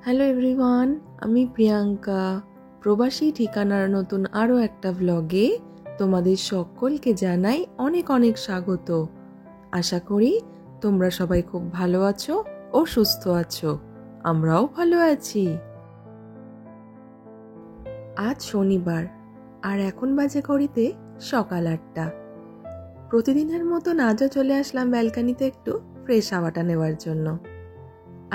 Hello everyone, আমি প্রিয়াঙ্কা। প্রবাসী ঠিকানার নতুন আরও একটা ব্লগে তোমাদের সকলকে জানাই অনেক অনেক স্বাগত। আশা করি তোমরা সবাই খুব ভালো আছো ও সুস্থ আছো। আমরাও ভালো আছি। আজ শনিবার আর এখন বাজে ঘড়িতে সকাল 8টা। প্রতিদিনের মতন আজও চলে আসলাম ব্যালকানিতে একটু ফ্রেশ হাওয়াটা নেওয়ার জন্য।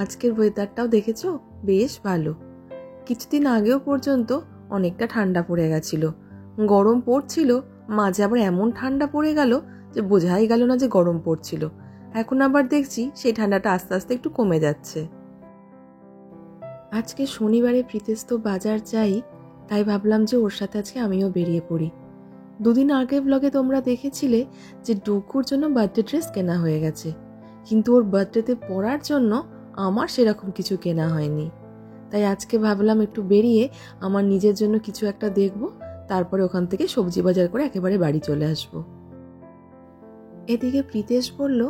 আজকের ওয়েদারটাও দেখেছো, বেশ ভালো। কিছুদিন আগেও পর্যন্ত অনেকটা ঠান্ডা পড়ে গেছিল, গরম পড়ছিল, মাঝে আবার এমন ঠান্ডা পড়ে গেল যে বোঝাই গেল না যে গরম পড়ছিল। এখন আবার দেখছি সেই ঠান্ডাটা আস্তে আস্তে একটু কমে যাচ্ছে। আজকে শনিবারে প্রীতেশ তো বাজার যাই, তাই ভাবলাম যে ওর সাথে আজকে আমিও বেরিয়ে পড়ি। দুদিন আগে ব্লগে তোমরা দেখেছিলে যে ডুকুর জন্য বার্থডে ড্রেস কেনা হয়ে গেছে, কিন্তু ওর বার্থডেতে পরার জন্য আমার সেরকম কিছু কেনা হয়নি। তাই আজকে ভাবলাম একটু বেরিয়ে আমার নিজের জন্য কিছু একটা দেখব, তারপরে ওখান থেকে সবজি বাজার করে একেবারে বাড়ি চলে আসব। এদিকে প্রীতেশ বলল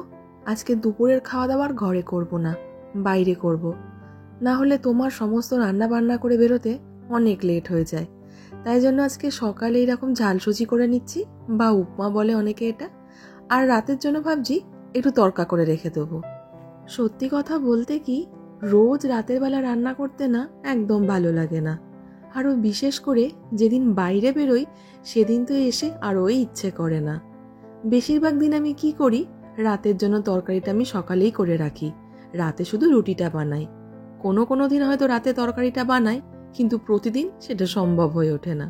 আজকে দুপুরের খাওয়া দাওয়ার ঘরে করব না, বাইরে করব, না হলে তোমার সমস্ত রান্না বান্না করে বেরোতে অনেক লেট হয়ে যায়। তাই জন্য আজকে সকালে এরকম ঝালসুজি করে নিচ্ছি, বা উপমা বলে অনেকে এটা, আর রাতের জন্য ভাবছি একটু তড়কা করে রেখে দেবো। সত্যি কথা বলতে কি, রোজ রাতের বেলা রান্না করতে না একদম ভালো লাগে না। আরও বিশেষ করে যেদিন বাইরে বেরোই সেদিন তো এসে আরও ইচ্ছে করে না। বেশিরভাগ দিন আমি কি করি, রাতের জন্য তরকারিটা আমি সকালেই করে রাখি, রাতে শুধু রুটিটা বানাই। কোনো কোনো দিন হয়তো রাতে তরকারিটা বানাই, কিন্তু প্রতিদিন সেটা সম্ভব হয়ে ওঠে না।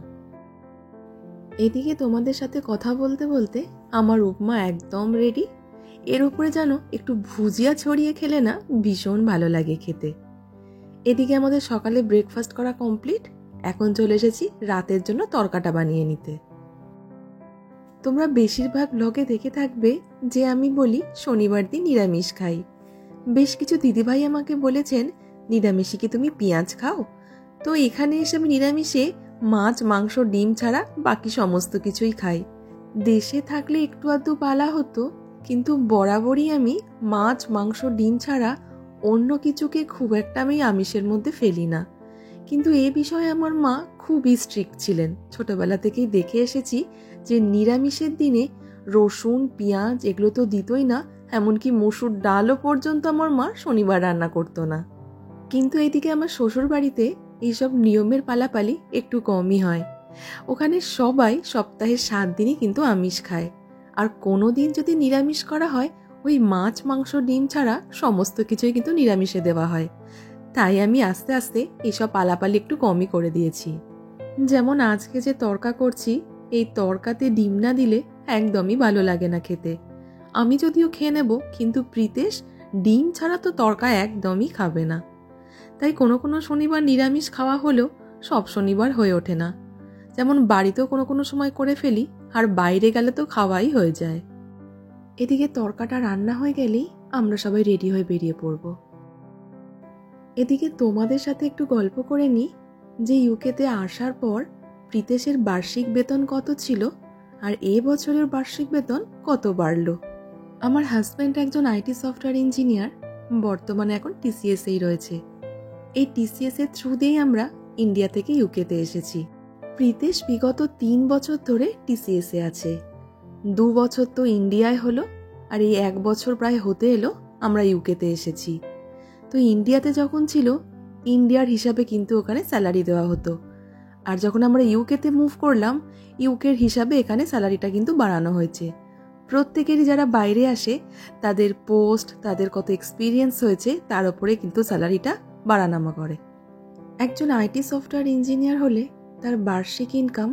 এদিকে তোমাদের সাথে কথা বলতে বলতে আমার উপমা একদম রেডি। এর উপরে যেন একটু ভুজিয়া ছড়িয়ে খেলে না ভীষণ ভালো লাগে খেতে। এদিকে আমাদের সকালে ব্রেকফাস্ট করা কমপ্লিট, এখন চলে এসেছি রাতের জন্য তরকাটা বানিয়ে নিতে। তোমরা বেশিরভাগ ব্লগে দেখে থাকবে যে আমি বলি শনিবার দিন নিরামিষ খাই। বেশ কিছু দিদিভাই আমাকে বলেছেন নিরামিষে কি তুমি পেঁয়াজ খাও? তো এখানে এসে আমি নিরামিষে মাছ, মাংস, ডিম ছাড়া বাকি সমস্ত কিছুই খাই। দেশে থাকলে একটু আধটু পালা হতো, কিন্তু বরাবরই আমি মাছ, মাংস, ডিম ছাড়া অন্য কিছুকে খুব একটা আমি আমিষের মধ্যে ফেলি না। কিন্তু এ বিষয়ে আমার মা খুবই স্ট্রিক্ট ছিলেন। ছোটবেলা থেকেই দেখে এসেছি যে নিরামিষের দিনে রসুন, পেঁয়াজ এগুলো তো দিতই না, এমনকি মসুর ডালও পর্যন্ত আমার মা শনিবার রান্না করতো না। কিন্তু এইদিকে আমার শ্বশুর বাড়িতে এইসব নিয়মের পালাপালি একটু কমই হয়। ওখানে সবাই সপ্তাহে 7 দিনই কিন্তু আমিষ খায়, আর কোনো দিন যদি নিরামিষ করা হয় ওই মাছ, মাংস, ডিম ছাড়া সমস্ত কিছুই কিন্তু নিরামিষে দেওয়া হয়। তাই আমি আস্তে আস্তে এইসব পালাপালি একটু কমই করে দিয়েছি। যেমন আজকে যে তড়কা করছি, এই তড়কাতে ডিম না দিলে একদমই ভালো লাগে না খেতে। আমি যদিও খেয়ে নেব, কিন্তু প্রীতেশ ডিম ছাড়া তো তড়কা একদমই খাবে না। তাই কোনো কোনো শনিবার নিরামিষ খাওয়া হলেও সব শনিবার হয়ে ওঠে না। যেমন বাড়িতেও কোনো কোনো সময় করে ফেলি, আর বাইরে গেলে তো খাওয়াই হয়ে যায়। এদিকে তড়কাটা রান্না হয়ে গেলেই আমরা সবাই রেডি হয়ে বেরিয়ে পড়ব। এদিকে তোমাদের সাথে একটু গল্প করে নিই যে ইউকেতে আসার পর প্রীতেশের বার্ষিক বেতন কত ছিল আর এ বছরের বার্ষিক বেতন কত বাড়লো। আমার হাজব্যান্ড একজন আইটি সফটওয়্যার ইঞ্জিনিয়ার, বর্তমানে এখন টিসিএসেই রয়েছে। এই টিসিএস এর থ্রু দিয়েই আমরা ইন্ডিয়া থেকে ইউকেতে এসেছি। প্রীতেশ বিগত 3 বছর ধরে টিসিএসে আছে। 2 বছর তো ইন্ডিয়ায় হলো, আর এই 1 বছর প্রায় হতে এলো আমরা ইউকেতে এসেছি। তো ইন্ডিয়াতে যখন ছিল, ইন্ডিয়ার হিসাবে কিন্তু ওখানে স্যালারি দেওয়া হতো, আর যখন আমরা ইউকেতে মুভ করলাম, ইউকের হিসাবে এখানে স্যালারিটা কিন্তু বাড়ানো হয়েছে। প্রত্যেকেরই যারা বাইরে আসে তাদের পোস্ট, তাদের কত এক্সপিরিয়েন্স হয়েছে তার উপরে কিন্তু স্যালারিটা বাড়ানামা করে। একজন আইটি সফটওয়্যার ইঞ্জিনিয়ার হলে তার বার্ষিক ইনকাম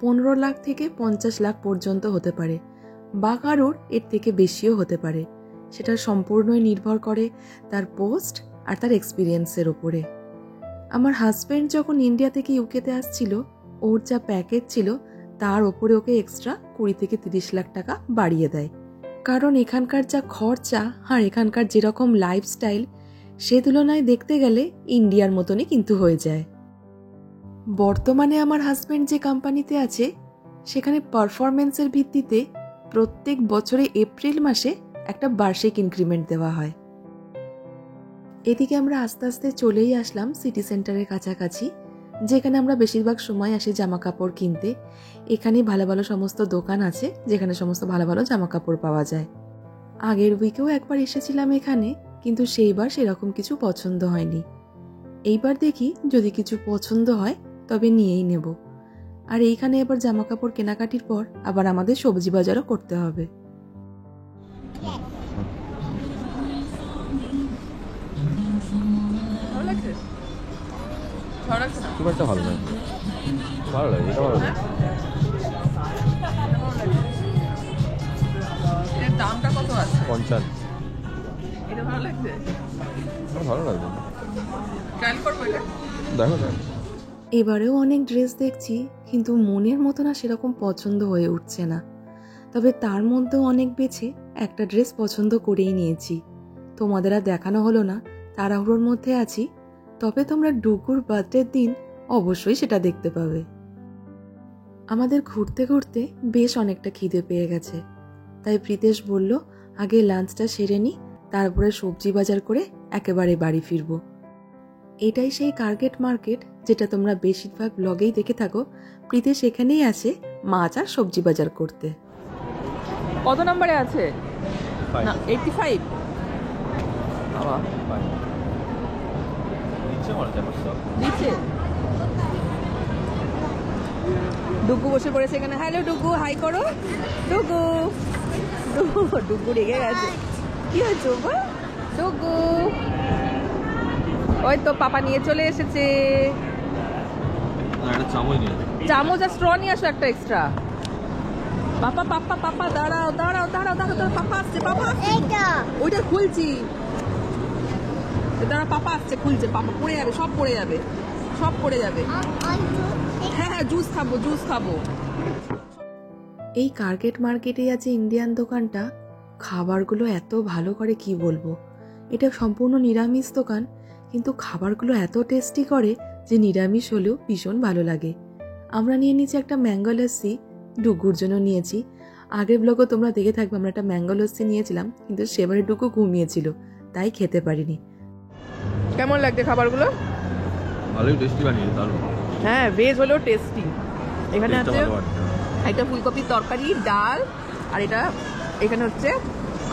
15 লাখ থেকে 50 লাখ পর্যন্ত হতে পারে, বা কারোর এর থেকে বেশিও হতে পারে। সেটা সম্পূর্ণই নির্ভর করে তার পোস্ট আর তার এক্সপিরিয়েন্সের উপরে। আমার হাজব্যান্ড যখন ইন্ডিয়া থেকে ইউকেতে আসছিল, ওর যা প্যাকেজ ছিল তার ওপরে ওকে এক্সট্রা 20 থেকে 30 লাখ টাকা বাড়িয়ে দেয়। কারণ এখানকার যা খরচা আর এখানকার যেরকম লাইফস্টাইল, সে তুলনায় দেখতে গেলে ইন্ডিয়ার মতনই কিন্তু হয়ে যায়। বর্তমানে আমার হাজব্যান্ড যে কোম্পানিতে আছে সেখানে পারফরমেন্সের ভিত্তিতে প্রত্যেক বছরে এপ্রিল মাসে একটা বার্ষিক ইনক্রিমেন্ট দেওয়া হয়। এদিকে আমরা আস্তে আস্তে চলেই আসলাম সিটি সেন্টারের কাছাকাছি, যেখানে আমরা বেশিরভাগ সময় আসি জামা কাপড় কিনতে। এখানে ভালো ভালো সমস্ত দোকান আছে যেখানে সমস্ত ভালো ভালো জামা কাপড় পাওয়া যায়। আগের উইকেও একবার এসেছিলাম এখানে, কিন্তু সেইবার সেরকম কিছু পছন্দ হয়নি। এইবার দেখি যদি কিছু পছন্দ হয় তবে নিয়েই নেব। আর এইখানে এবার জামা কাপড় কেনাকাটির পর আবার আমাদের সবজি বাজারও করতে হবে। খুব একটা ভালো লাগে, ভালো লাগে, এটা ভালো লাগে। এর দামটা কত আছে? 50। এটা ভালো লাগছে, ভালো লাগবে, ট্রায়াল করবো এটা। দেখো দেখো। এবারেও অনেক ড্রেস দেখছি, কিন্তু মনের মতো না সেরকম পছন্দ হয়ে উঠছে না। তবে তার মধ্যেও অনেক বেছে একটা ড্রেস পছন্দ করেই নিয়েছি। তোমাদের আর দেখানো হলো না, তাড়াহুড়োর মধ্যে আছি। তবে তোমরা ডুগুর বার্থডের দিন অবশ্যই সেটা দেখতে পাবে। আমাদের ঘুরতে ঘুরতে বেশ অনেকটা খিদে পেয়ে গেছে, তাই প্রীতেশ বলল আগে লাঞ্চটা সেরে নি, তারপরে সবজি বাজার করে একেবারে বাড়ি ফিরবো। এটাই সেই কার্গেট মার্কেট যেটা তোমরা বেশিরভাগ ব্লগেই দেখে থাকো। প্রীতেশ এখানেই আছে মাছ আর সবজি বাজার করতে। কত নম্বরে আছে? না 85। বাবা নিচে ডুগু বসে পড়েছে এখানে। হ্যালো ডুগু, হাই করো। ডুগু ডুগু রেগে গেছে। কি হয়েছে ডুগু? ওই তো পাপা নিয়ে চলে এসেছে। চামচ আর স্ট্র নিয়ে আসো একটা এক্সট্রা। পাপা পাপা পাপা দাঁড়াও দাঁড়াও দাঁড়াও দাঁড়াও, পাপা আসছে, পাপা আসছে। ওইটা খুলছি, দাঁড়া, পাপা আসছে, খুলছে। পাপা পড়ে যাবে, সব পড়ে যাবে, সব পড়ে যাবে। হ্যাঁ হ্যাঁ, জুস খাবো, জুস খাবো। এই কার্গেট মার্কেটে আছে ইন্ডিয়ান দোকানটা, খাবারগুলো এত ভালো করে কি বলবো। এটা সম্পূর্ণ নিরামিষ দোকান, কিন্তু খাবারগুলো এত টেস্টি করে যে নিরামিষ হলেও ভীষণ ভালো লাগে। আমরা নিয়ে নিয়েছি একটা ম্যাঙ্গো লস্যি, ডুগুর জন্য নিয়েছি। আগের ব্লগও তোমরা দেখে থাকবে আমরা একটা ম্যাঙ্গো লস্যি নিয়েছিলাম, কিন্তু সেবারে ডুগু ঘুমিয়েছিল তাই খেতে পারিনি। কেমন লাগছে খাবারগুলো? ভালোই টেস্টি বানিয়েছে, দারুণ। হ্যাঁ, ভেজ হলেও টেস্টি। এখানে আছে একটা ফুলকপির তরকারি, ডাল, আর এটা এখানে হচ্ছে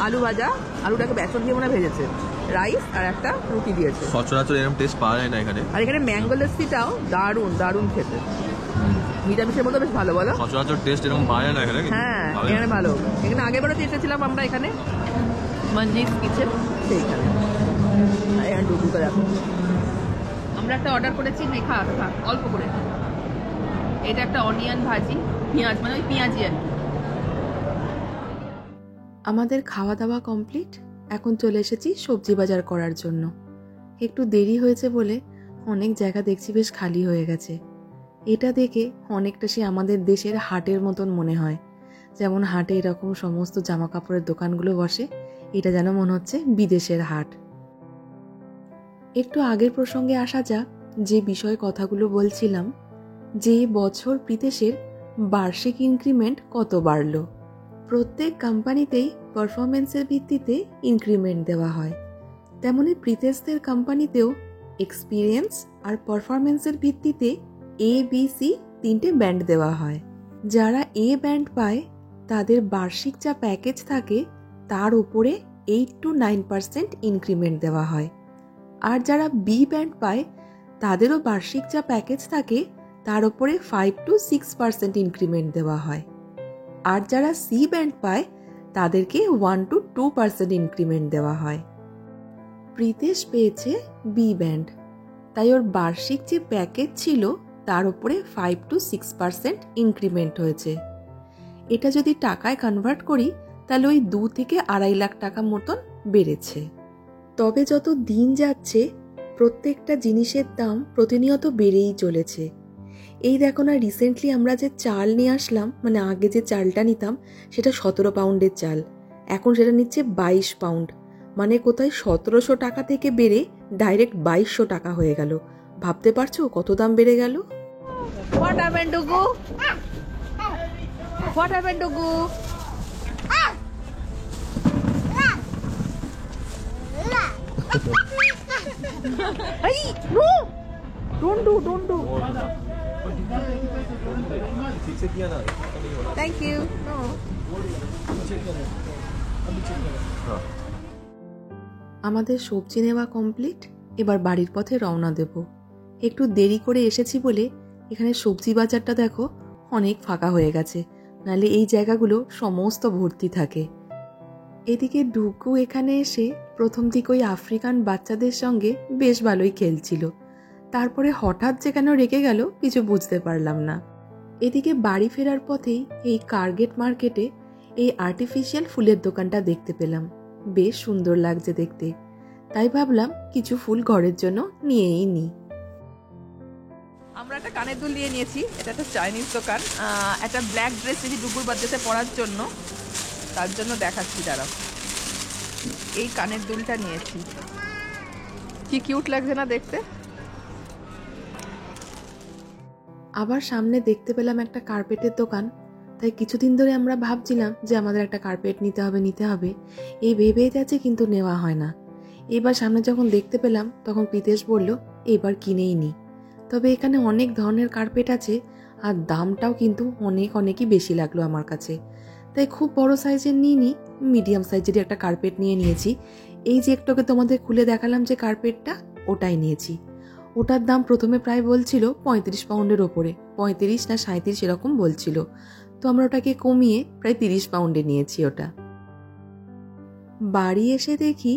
আলু ভাজা। আলুটাকে বেসন দিয়ে মনে ভেজেছে, রাইস আর একটা রুটি দিয়েছে। সচরাচর এরকম টেস্ট পাওয়া যায় না এখানে। আর এখানে ম্যাঙ্গো লস্যিটাও দারুণ দারুণ খেতে, নিরামিষের মতো বেশ ভালো। বলো, সচরাচর টেস্ট এরকম পাওয়া যায় না এখানে। হ্যাঁ, এখানে ভালো। এখানে আগেরবারও এসেছিলাম আমরা, এখানে মঞ্জিস কিচেন, সেইখানে। ডুগুকে দেখো, আমরা একটা অর্ডার করেছি, খা খা অল্প করে। এটা একটা অনিয়ন ভাজি, পেঁয়াজ, মানে ওই পেঁয়াজি আর কি। আমাদের খাওয়া দাওয়া কমপ্লিট, এখন চলে এসেছি সবজি বাজার করার জন্য। একটু দেরি হয়েছে বলে অনেক জায়গা দেখছি বেশ খালি হয়ে গেছে। এটা দেখে অনেকটা সে আমাদের দেশের হাটের মতন মনে হয়। যেমন হাটে এরকম সমস্ত জামা কাপড়ের দোকানগুলো বসে, এটা যেন মনে হচ্ছে বিদেশের হাট। একটু আগের প্রসঙ্গে আসা যাক, যে বিষয়ে কথাগুলো বলছিলাম, যে বছর প্রীতেশের বার্ষিক ইনক্রিমেন্ট কত বাড়ল। প্রত্যেক কোম্পানিতেই পারফরমেন্সের ভিত্তিতে ইনক্রিমেন্ট দেওয়া হয়, তেমনি প্রীতেশদের কোম্পানিতেও এক্সপিরিয়েন্স আর পারফরমেন্সের ভিত্তিতে ABC 3টে ব্যান্ড দেওয়া হয়। যারা A ব্যান্ড পায় তাদের বার্ষিক যা প্যাকেজ থাকে তার উপরে 8 to 9% ইনক্রিমেন্ট দেওয়া হয়। আর যারা B ব্যান্ড পায় তাদেরও বার্ষিক যা প্যাকেজ থাকে তার উপরে 5 to 6% ইনক্রিমেন্ট দেওয়া হয়। আর যারা C ব্যান্ড পায় তাদেরকে 1 to 2% ইনক্রিমেন্ট দেওয়া হয়। প্রীতেশ পেয়েছে B ব্যান্ড, তাই ওর বার্ষিক যে প্যাকেজ ছিল তার উপরে 5 to 6% ইনক্রিমেন্ট হয়েছে। এটা যদি টাকায় কনভার্ট করি তাহলে ওই 2 থেকে 2.5 লাখ টাকা মতন বেড়েছে। তবে যত দিন যাচ্ছে প্রত্যেকটা জিনিসের দাম প্রতিনিয়ত বেড়েই চলেছে। এই দেখো না, রিসেন্টলি আমরা যে চাল নিয়ে আসলাম, মানে আগে যে চালটা নিতাম সেটা 17 পাউন্ডের চাল, এখন সেটা নিচ্ছে 22 পাউন্ড। মানে কোথায় 1700 টাকা থেকে বেড়ে ডাইরেক্ট 2200 টাকা হয়ে গেল। ভাবতে পারছো কত দাম বেড়ে গেল? What happened, Dugu? What happened, Dugu? এই নো, ডোন্ট ডু। ठीक से किया ना। Thank you. নো, हाँ আমাদের সবজি নেওয়া কমপ্লিট। এবার বাড়ির পথে রওনা দেব। একটু দেরি করে এসেছি বলে এখানে সবজি বাজারটা দেখো অনেক ফাঁকা হয়ে গেছে, নাহলে এই জায়গাগুলো সমস্ত ভর্তি থাকে। এদিকে ডুগু এখানে এসে প্রথম দিকে ওই আফ্রিকান বাচ্চাদের সঙ্গে বেশ ভালোই খেলছিল, তারপরে হঠাৎ যে কেন রেগে গেল কিছু বুঝতে পারলাম না। এদিকে বাড়ি ফেরার পথেই এই কার্গেট মার্কেটে এই আর্টিফিশিয়াল ফুলের দোকানটা দেখতে পেলাম। বেশ সুন্দর লাগছে দেখতে, তাই ভাবলাম কিছু ফুল ঘরের জন্য নিয়েই নিই। আমরা একটা কানের দুল নিয়ে নিয়েছি। এটা একটা চাইনিজ দোকান। একটা ব্ল্যাক ড্রেস নিয়েছি ডুগুর বার্থডেতে পরার জন্য, তার জন্য দেখাচ্ছি দাঁড়াও। এই কানের দুলটা নিয়েছি, কি কিউট লাগছে না দেখতে। আবার সামনে দেখতে পেলাম একটা কার্পেটের দোকান, তাই কিছুদিন ধরে আমরা ভাবছিলাম যে আমাদের একটা কার্পেট নিতে হবে, এই ভেবেই যাচ্ছে কিন্তু নেওয়া হয় না। এবার সামনে যখন দেখতে পেলাম তখন প্রীতেশ বলল এবার কিনেই নি। তবে এখানে অনেক ধরনের কার্পেট আছে আর দামটাও কিন্তু অনেকই বেশি লাগলো আমার কাছে, তাই খুব বড় সাইজের নিইনি, মিডিয়াম সাইজেরই একটা কার্পেট নিয়ে নিয়েছি। এই যে একটুকে তোমাদের খুলে দেখালাম যে কার্পেটটা, ওটাই নিয়েছি। ওটার দাম প্রথমে প্রায় বলছিল 35 পাউন্ডের ওপরে, 35 না 37 এরকম বলছিল, তো আমরা ওটাকে কমিয়ে প্রায় 30 পাউন্ডে নিয়েছি ওটা। বাড়ি এসে দেখি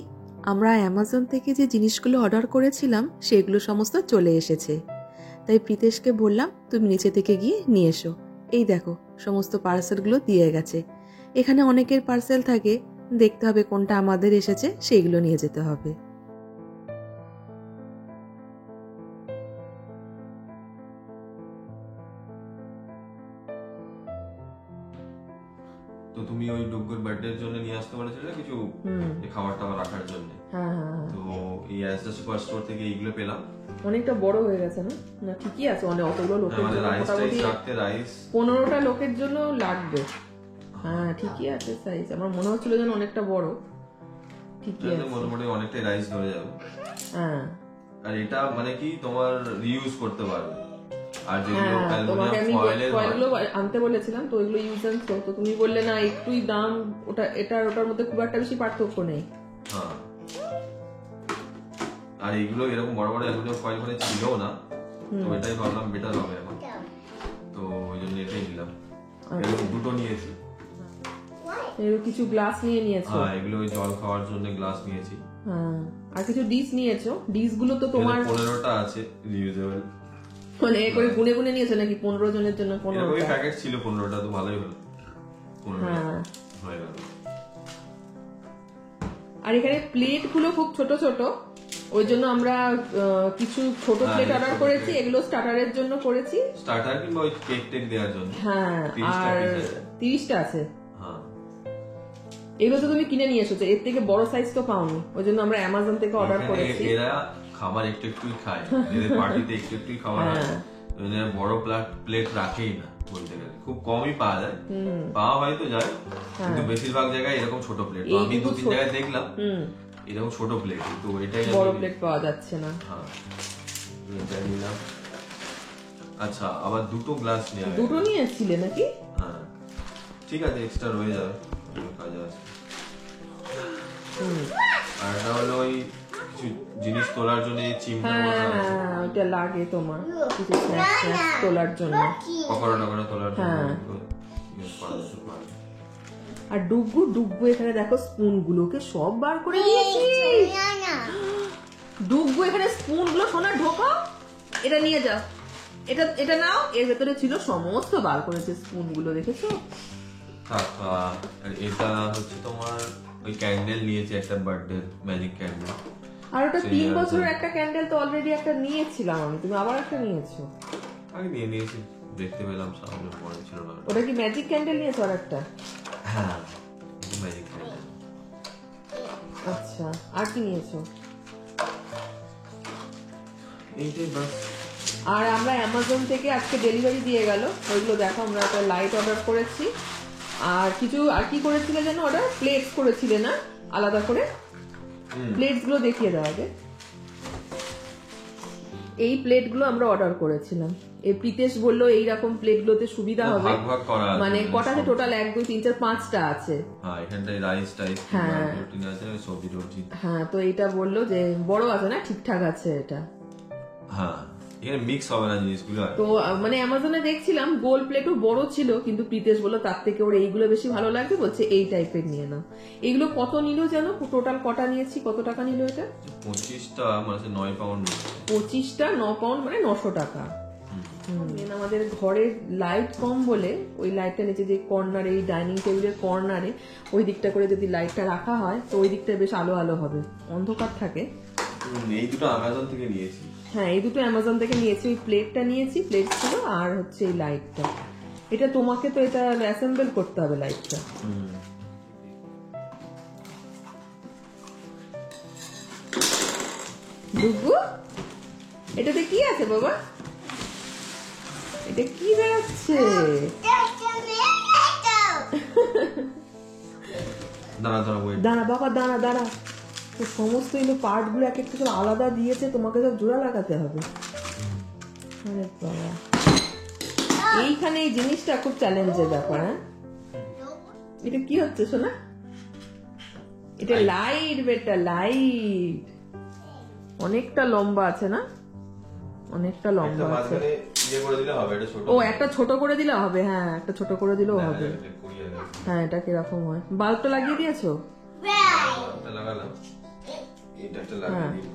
আমরা অ্যামাজন থেকে যে জিনিসগুলো অর্ডার করেছিলাম সেগুলো সমস্ত চলে এসেছে। তাই প্রীতেশকে বললাম তুমি নিচে থেকে গিয়ে নিয়ে এসো। এই দেখো সমস্ত পার্সেলগুলো দিয়ে গেছে। এখানে অনেকের পার্সেল থাকে, দেখতে হবে কোনটা আমাদের এসেছে সেইগুলো নিয়ে যেতে হবে। তো তুমি ওই ডুগুর বার্থডে এর জন্য নিয়ে আসতে বলেছিলে কিছু খাবার টাবার রাখার জন্য। তো এই অ্যাসডা সুপার স্টোর থেকে এইগুলো পেলাম। অনেকটা বড় হয়ে গেছে না? না ঠিকই আছে, অনেক অতগুলো লোকের জন্য মোটামুটি 15টা লোকের জন্য লাগবে। হ্যাঁ ঠিকই আছে সাইজ, আমার মনে হচ্ছিল যেন অনেকটা বড়। ঠিকই আছে, মোটামুটি অনেকটাই রাইস ধরে যাবে। হ্যাঁ, আর এটা মানে কি তোমার রিইউজ করতে পারবে। আর যেগুলো তোমাকে আমি অ্যালুমিনিয়াম ফয়েল ফয়েলগুলো আনতে বলেছিলাম, তো ওইগুলো ইউজ এন্ড থ্রো, তো তুমি বললে না একটুই দাম, ওটা এটার ওটার মধ্যে খুব একটা বেশি পার্থক্য নেই। হ্যাঁ, আর এইগুলো এরকম বড় বড় অ্যালুমিনিয়াম ফয়েল মানে ছিল না, তো এটাই ভাবলাম বেটার হবে এখন, তো ওই জন্য এটাই নিলাম। এরকম দুটো নিয়েছি। এর কিছু গ্লাস নিয়ে নিয়েছো? হ্যাঁ, এগুলো ওই জল খাওয়ার জন্য গ্লাস নিয়েছি। হ্যাঁ, আর কিছু ডিশ নিয়েছো? ডিশ গুলো তো তোমার 15টা আছে রিউজেবল, মানে করে গুনে গুনে নিয়েছো নাকি 15 জনের জন্য? 15টা প্যাকেট ছিল, 15টা তো ভালোই হলো। 15টা হয়ে গেল। আর এখানে প্লেট গুলো খুব ছোট ছোট, ওই জন্য আমরা কিছু ছোট প্লেট অর্ডার করেছি। এগুলো স্টার্টারের জন্য করেছি, স্টার্টার কিংবা ওই কেক টেক দেওয়ার জন্য। হ্যাঁ, আর 30টা আছে। হ্যাঁ, এগুলো তো তুমি কিনে নিয়ে এসেছো, এর থেকে বড় সাইজ তো পাওনি, ওই জন্য আমরা অ্যামাজন থেকে অর্ডার করেছি। এরা খাবার একটু একটুই খায়, এদের পার্টিতে একটু একটুই খাবার হয়, এরা বড় প্লেট রাখেই না বলতে গেলে, খুব কমই পাওয়া যায়, পাওয়া হয়তো যায়, কিন্তু বেশিরভাগ জায়গায় এরকম ছোট প্লেট। আমি 2-3 জায়গায় দেখলাম এরকম ছোট প্লেট, তো এটাই বড় প্লেট পাওয়া যাচ্ছে না। হ্যাঁ, এটা নিলাম। আচ্ছা, আবার দুটো গ্লাস নিয়ে দুটো নিয়েছিলে নাকি? হ্যাঁ, ঠিক আছে, এক্সট্রা রয়ে যাবে, কাজে আছে। আর এটা হলো ওই কিছু জিনিস তোলার জন্য চিমটা, ওটা লাগে তোমার কিছু স্ন্যাক্স তোলার জন্য, পকোড়া টকোড়া তোলার জন্য। আর ডুগু এখানে দেখো স্পুন গুলোকে সব বার করে দিয়েছি। ডুগু এখানে স্পুন গুলো সোনা ঢোকাও, এটা নিয়ে যাও, এটা নাও, এর ভেতরে ছিল সমস্ত বার করেছে স্পুন গুলো, দেখেছো? এটা হচ্ছে তোমার ওই ক্যান্ডেল নিয়েছে, একটা বার্থডে ম্যাজিক ক্যান্ডেল। আর ওটা 3 বছরের একটা ক্যান্ডেল তো অলরেডি একটা নিয়েছিলাম আমি, তুমি আবার একটা নিয়েছো? আগে নিয়েছি, দেখতে পেলাম সামনে, পরে ছিল না। ওটা কি ম্যাজিক ক্যান্ডেল নিয়েছো আর একটা? হ্যাঁ, ম্যাজিক ক্যান্ডেল। আচ্ছা, আর কি নিয়েছো? এইটাই বাস। আর আমরা অ্যামাজন থেকে আজকে ডেলিভারি দিয়ে গেল, ওইগুলো দেখো, আমরা একটা লাইট অর্ডার করেছি, আর কিছু আর কি করেছিলে যেন অর্ডার? প্লেটস করেছিলে না আলাদা করে? প্লেটস গুলো দেখিয়ে দাও আগে। এই প্লেটগুলো আমরা অর্ডার করেছিলাম। এই প্রিতেশ বললো এইরকম প্লেটগুলোতে সুবিধা হবে, ভাগ ভাগ করা আছে, মানে কটা আছে টোটাল? 1 2 3 4 5টা আছে। হ্যাঁ, এখানটায় রাইস টাইস হ্যাঁ। প্রোটিন আছে, সবজি টবজি। হ্যাঁ, তো এটা বললো যে বড় আছে না, ঠিকঠাক আছে এটা। হ্যাঁ, এখানে মিক্স হবে না জিনিসগুলো। তো মানে অ্যামাজনে দেখছিলাম গোল প্লেটও বড় ছিল, কিন্তু প্রিতেশ বললো তার থেকে ওর এইগুলো বেশি ভালো লাগছে, বলছে এই টাইপের নিয়ে নাও। এগুলো কত নিল জানো? টোটাল কটা নিয়েছি, কত টাকা নিল এটা? 25টা মানে 9 পাউন্ড। 25টা 9 পাউন্ড মানে 900 টাকা। আমাদের ঘরের লাইট কম বলে ওই লাইটটা নিচে যে কর্নারে, এই ডাইনিং টেবিলের কর্নারে ওই দিকটা করে যদি লাইটটা রাখা হয় তো ওই দিকটা বেশ আলো আলো হবে, অন্ধকার থাকে। এই দুটো আমাজন থেকে নিয়েছি। হ্যাঁ, এই দুটো অ্যামাজন থেকে নিয়েছি। ওই প্লেটটা নিয়েছি, প্লেট ছিল, আর হচ্ছে এই লাইটটা। এটা তোমাকে তো এটা অ্যাসেম্বল করতে হবে লাইটটা। ডুগু, এটাতে কি আছে বাবা? এটা কি বেরোচ্ছে? দাঁড়া দাঁড়া ওয়েট। দাঁড়া বাবা, দাঁড়া দাঁড়া। তো সমস্ত এগুলো পার্ট গুলো এক একটা করে আলাদা দিয়েছে, তোমাকে সব জোড়া লাগাতে হবে। আরে বাবা, এইখানে এই জিনিসটা খুব চ্যালেঞ্জের ব্যাপার। হ্যাঁ, এটা কি হচ্ছে শোনা? এটা লাইট বেটা, লাইট। অনেকটা লম্বা আছে না? অনেকটা লম্বা আছে। মাঝখানে ইয়ে করে দিলে হবে, এটা ছোট। ও, একটা ছোট করে দিলে হবে। হ্যাঁ, একটা ছোট করে দিলেও হবে। হ্যাঁ, এটা কিরকম হয়? বাল্বটা লাগিয়ে দিয়েছো? এটা লাগালাম, এটা একটা লাগিয়ে দিই।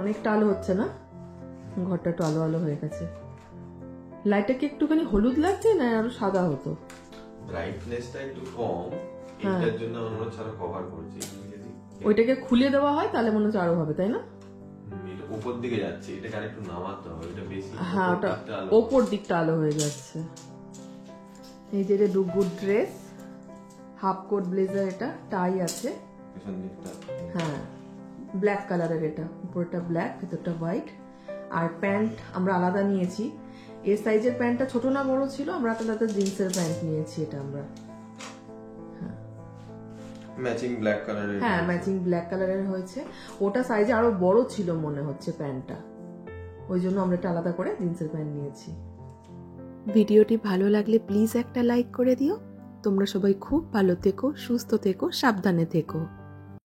অনেকটা আলো হচ্ছে না? ঘরটা একটু আলো আলো হয়ে গেছে। লাইটটা কি একটুখানি হলুদ লাগছে না আরো সাদা হতো? ব্রাইটনেসটা একটু কম, এটার জন্য আমরা মনে হচ্ছে আরো কভার করছি। ওইটাকে খুলে দেওয়া হয় তাহলে মনে হচ্ছে আরো হবে, তাই না? এটা উপর দিকে যাচ্ছে, এটাকে আরেকটু নামাতে হবে, এটা বেশি। হ্যাঁ, ওটা ওপর দিকটা আলো হয়ে যাচ্ছে। এই যে এটা ডুগুর ড্রেস, হাফ কোট ব্লেজার, এটা টাই আছে। পেছন দিকটা হ্যাঁ, ব্ল্যাক কালারের, এটা উপরটা ব্ল্যাক, ভেতরটা হোয়াইট। আর প্যান্ট আমরা আলাদা নিয়েছি। এর সাইজের প্যান্টটা ছোট না বড় ছিল, আমরা আলাদা জিন্সের প্যান্ট নিয়েছি। এটা আমরা ম্যাচিং ব্ল্যাক কালারের। হ্যাঁ, ম্যাচিং ব্ল্যাক কালারের হয়েছে। ওটা সাইজে আরো বড় ছিল মনে হচ্ছে প্যান্টটা, ওই জন্য আমরা এটা আলাদা করে জিন্সের প্যান্ট নিয়েছি। ভিডিওটি ভালো লাগলে প্লিজ একটা লাইক করে দিও। তোমরা সবাই খুব ভালো থেকো, সুস্থ থেকো, সাবধানে থেকো।